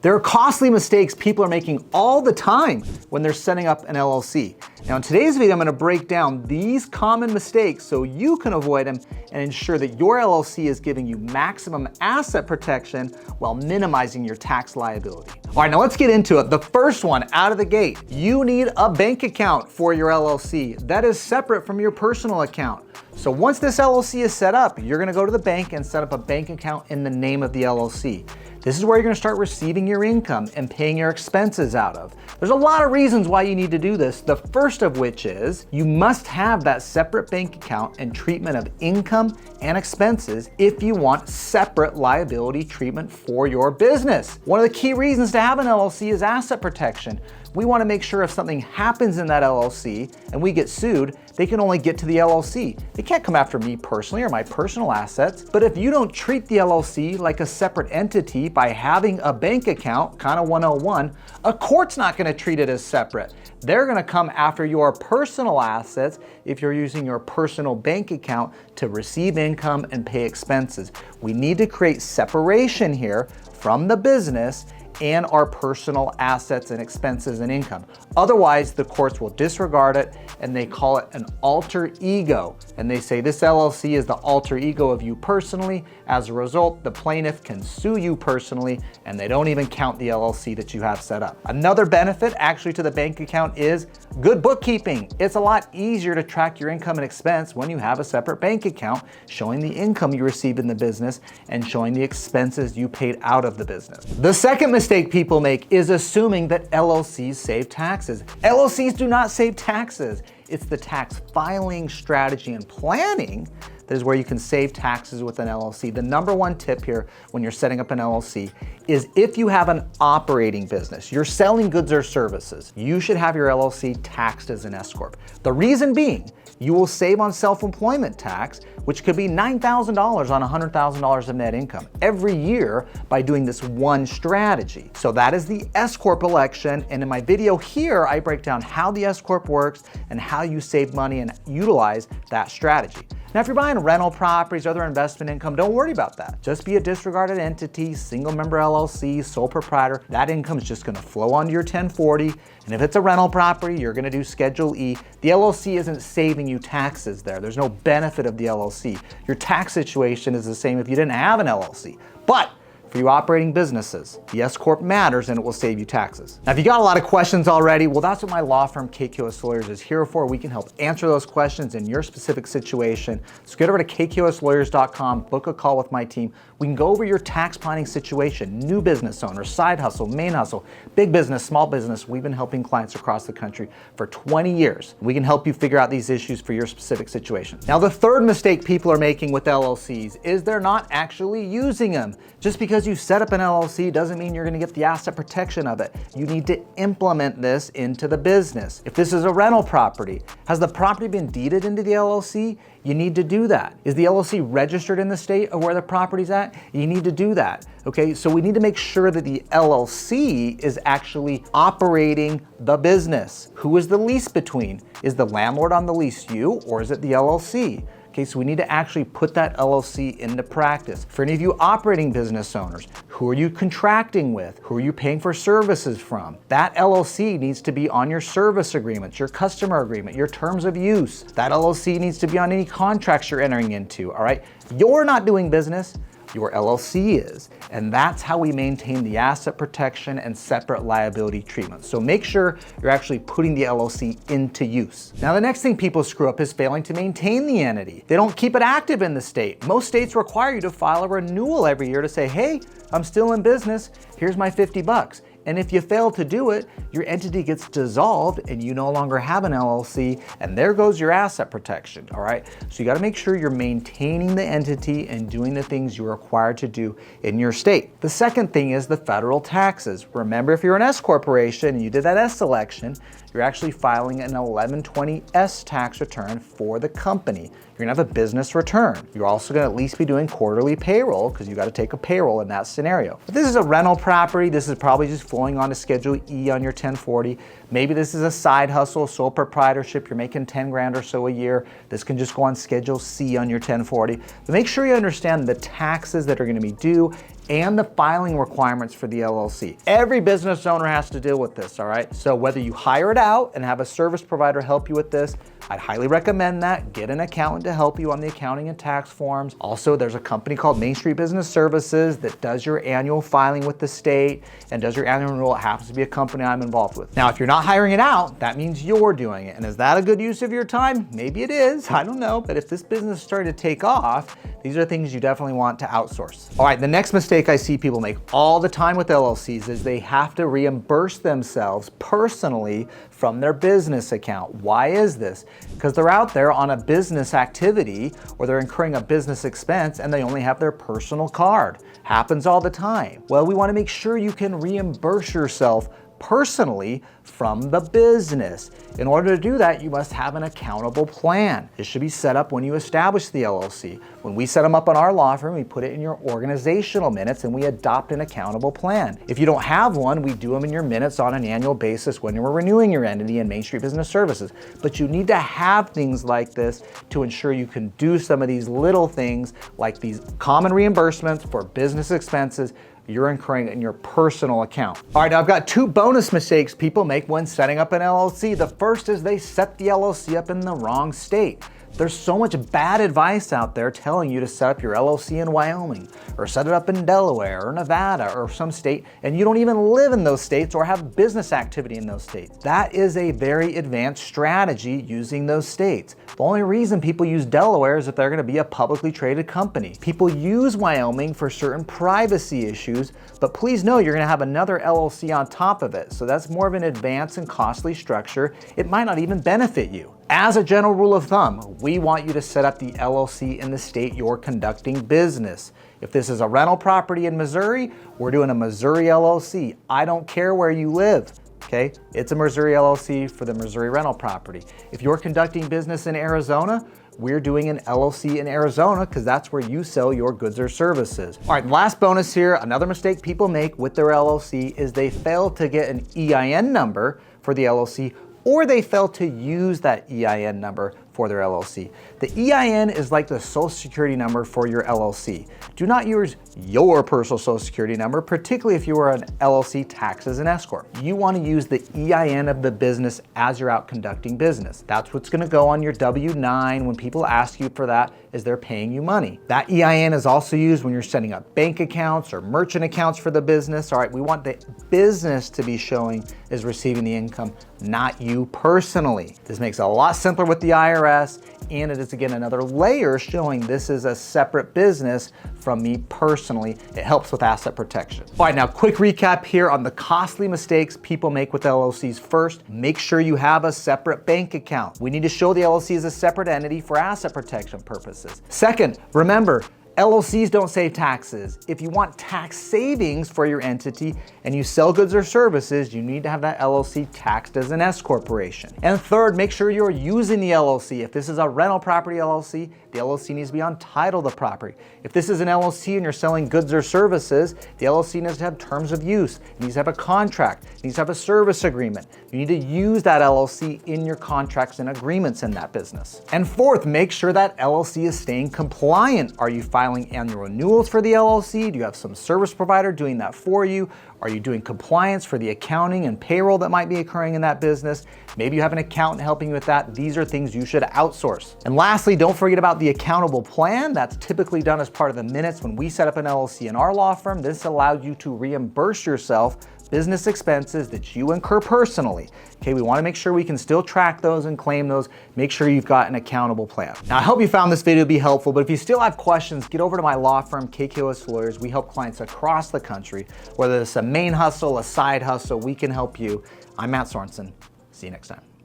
There are costly mistakes people are making all the time when they're setting up an LLC. Now in today's video, I'm gonna break down these common mistakes so you can avoid them and ensure that your LLC is giving you maximum asset protection while minimizing your tax liability. All right, now let's get into it. The first one out of the gate, you need a bank account for your LLC that is separate from your personal account. So once this LLC is set up, you're gonna go to the bank and set up a bank account in the name of the LLC. This is where you're gonna start receiving your income and paying your expenses out of. There's a lot of reasons why you need to do this. The first of which is you must have that separate bank account and treatment of income and expenses if you want separate liability treatment for your business. One of the key reasons to have an LLC is asset protection. We want to make sure if something happens in that LLC and we get sued, they can only get to the LLC. They can't come after me personally or my personal assets. But if you don't treat the LLC like a separate entity by having a bank account, kind of 101, a court's not going to treat it as separate. They're going to come after your personal assets if you're using your personal bank account to receive income and pay expenses. We need to create separation here from the business and our personal assets and expenses and income. Otherwise, the courts will disregard it and they call it an alter ego. And they say this LLC is the alter ego of you personally. As a result, the plaintiff can sue you personally and they don't even count the LLC that you have set up. Another benefit actually to the bank account is good bookkeeping. It's a lot easier to track your income and expense when you have a separate bank account showing the income you receive in the business and showing the expenses you paid out of the business. The second mistake people make is assuming that LLCs save taxes. LLCs do not save taxes. It's the tax filing strategy and planning that is where you can save taxes with an LLC. The number one tip here when you're setting up an LLC is if you have an operating business, you're selling goods or services, you should have your LLC taxed as an S-Corp. The reason being, you will save on self-employment tax, which could be $9,000 on $100,000 of net income every year by doing this one strategy. So that is the S-Corp election. And in my video here, I break down how the S-Corp works and how you save money and utilize that strategy. Now, if you're buying rental properties, other investment income, don't worry about that. Just be a disregarded entity, single member LLC, sole proprietor. That income is just gonna flow onto your 1040. And if it's a rental property, you're gonna do Schedule E. The LLC isn't saving you taxes there. There's no benefit of the LLC. Your tax situation is the same if you didn't have an LLC. But for you operating businesses, the S-Corp matters and it will save you taxes. Now, if you got a lot of questions already, well, that's what my law firm, KKOS Lawyers, is here for. We can help answer those questions in your specific situation. So get over to kkOSlawyers.com, book a call with my team. We can go over your tax planning situation, new business owner, side hustle, main hustle, big business, small business. We've been helping clients across the country for 20 years. We can help you figure out these issues for your specific situation. Now, the third mistake people are making with LLCs is they're not actually using them. Just because you set up an LLC doesn't mean you're gonna get the asset protection of it. You need to implement this into the business. If this is a rental property, has the property been deeded into the LLC? You need to do that. Is the LLC registered in the state of where the property's at? You need to do that, okay? So we need to make sure that the LLC is actually operating the business. Who is the lease between? Is the landlord on the lease you, or is it the LLC? Okay, so we need to actually put that LLC into practice. For any of you operating business owners, who are you contracting with? Who are you paying for services from? That LLC needs to be on your service agreements, your customer agreement, your terms of use. That LLC needs to be on any contracts you're entering into, all right? You're not doing business. Your LLC is. And that's how we maintain the asset protection and separate liability treatment. So make sure you're actually putting the LLC into use. Now, the next thing people screw up is failing to maintain the entity. They don't keep it active in the state. Most states require you to file a renewal every year to say, hey, I'm still in business, here's my $50. And if you fail to do it, your entity gets dissolved and you no longer have an LLC, and there goes your asset protection, all right? So you gotta make sure you're maintaining the entity and doing the things you're required to do in your state. The second thing is the federal taxes. Remember, if you're an S corporation and you did that S election, you're actually filing an 1120S tax return for the company. You're gonna have a business return. You're also gonna at least be doing quarterly payroll because you gotta take a payroll in that scenario. If this is a rental property, this is probably just flowing on to Schedule E on your 1040. Maybe this is a side hustle, sole proprietorship, you're making 10 grand or so a year. This can just go on Schedule C on your 1040. But make sure you understand the taxes that are gonna be due and the filing requirements for the LLC. Every business owner has to deal with this, all right? So whether you hire it out and have a service provider help you with this, I'd highly recommend that. Get an accountant to help you on the accounting and tax forms. Also, there's a company called Main Street Business Services that does your annual filing with the state and does your annual renewal. It happens to be a company I'm involved with. Now, if you're not hiring it out, that means you're doing it. And is that a good use of your time? Maybe it is, I don't know. But if this business is starting to take off, these are things you definitely want to outsource. All right, the next mistake I see people make all the time with LLCs is they have to reimburse themselves personally from their business account. Why is this? Because they're out there on a business activity or they're incurring a business expense and they only have their personal card. Happens all the time. Well, we want to make sure you can reimburse yourself personally from the business. In order to do that, you must have an accountable plan. This should be set up when you establish the LLC. When we set them up on our law firm, we put it in your organizational minutes and we adopt an accountable plan. If you don't have one, we do them in your minutes on an annual basis when you're renewing your entity in Main Street Business Services. But you need to have things like this to ensure you can do some of these little things like these common reimbursements for business expenses you're incurring in your personal account. All right, now I've got two bonus mistakes people make when setting up an LLC. The first is they set the LLC up in the wrong state. There's so much bad advice out there telling you to set up your LLC in Wyoming or set it up in Delaware or Nevada or some state, and you don't even live in those states or have business activity in those states. That is a very advanced strategy using those states. The only reason people use Delaware is if they're going to be a publicly traded company. People use Wyoming for certain privacy issues, but please know you're going to have another LLC on top of it. So that's more of an advanced and costly structure. It might not even benefit you. As a general rule of thumb, we want you to set up the LLC in the state you're conducting business. If this is a rental property in Missouri, we're doing a Missouri LLC. I don't care where you live. Okay, it's a Missouri LLC for the Missouri rental property. If you're conducting business in Arizona, we're doing an LLC in Arizona because that's where you sell your goods or services. All right, last bonus here, another mistake people make with their LLC is they fail to get an EIN number for the LLC, or they fail to use that EIN number for their LLC. The EIN is like the social security number for your LLC. Do not use your personal social security number, particularly if you are an LLC taxed as an S-Corp. You want to use the EIN of the business as you're out conducting business. That's what's going to go on your W-9 when people ask you for that, is they're paying you money. That EIN is also used when you're setting up bank accounts or merchant accounts for the business. All right, we want the business to be showing is receiving the income, not you personally. This makes it a lot simpler with the IRS, and it is again another layer showing this is a separate business from me personally. It helps with asset protection. All right, now quick recap here on the costly mistakes people make with LLCs. First, make sure you have a separate bank account. We need to show the LLC as a separate entity for asset protection purposes. Second, remember, LLCs don't save taxes. If you want tax savings for your entity and you sell goods or services, you need to have that LLC taxed as an S corporation. And third, make sure you're using the LLC. If this is a rental property LLC, the LLC needs to be on title of the property. If this is an LLC and you're selling goods or services, the LLC needs to have terms of use. It needs to have a contract. It needs to have a service agreement. You need to use that LLC in your contracts and agreements in that business. And fourth, make sure that LLC is staying compliant. Are you filing annual renewals for the LLC? Do you have some service provider doing that for you? Are you doing compliance for the accounting and payroll that might be occurring in that business? Maybe you have an accountant helping you with that. These are things you should outsource. And lastly, don't forget about the accountable plan. That's typically done as part of the minutes when we set up an LLC in our law firm. This allows you to reimburse yourself business expenses that you incur personally. Okay, we want to make sure we can still track those and claim those. Make sure you've got an accountable plan. Now, I hope you found this video to be helpful, but if you still have questions, get over to my law firm, KKOS Lawyers. We help clients across the country, whether it's a main hustle, a side hustle, we can help you. I'm Matt Sorensen. See you next time.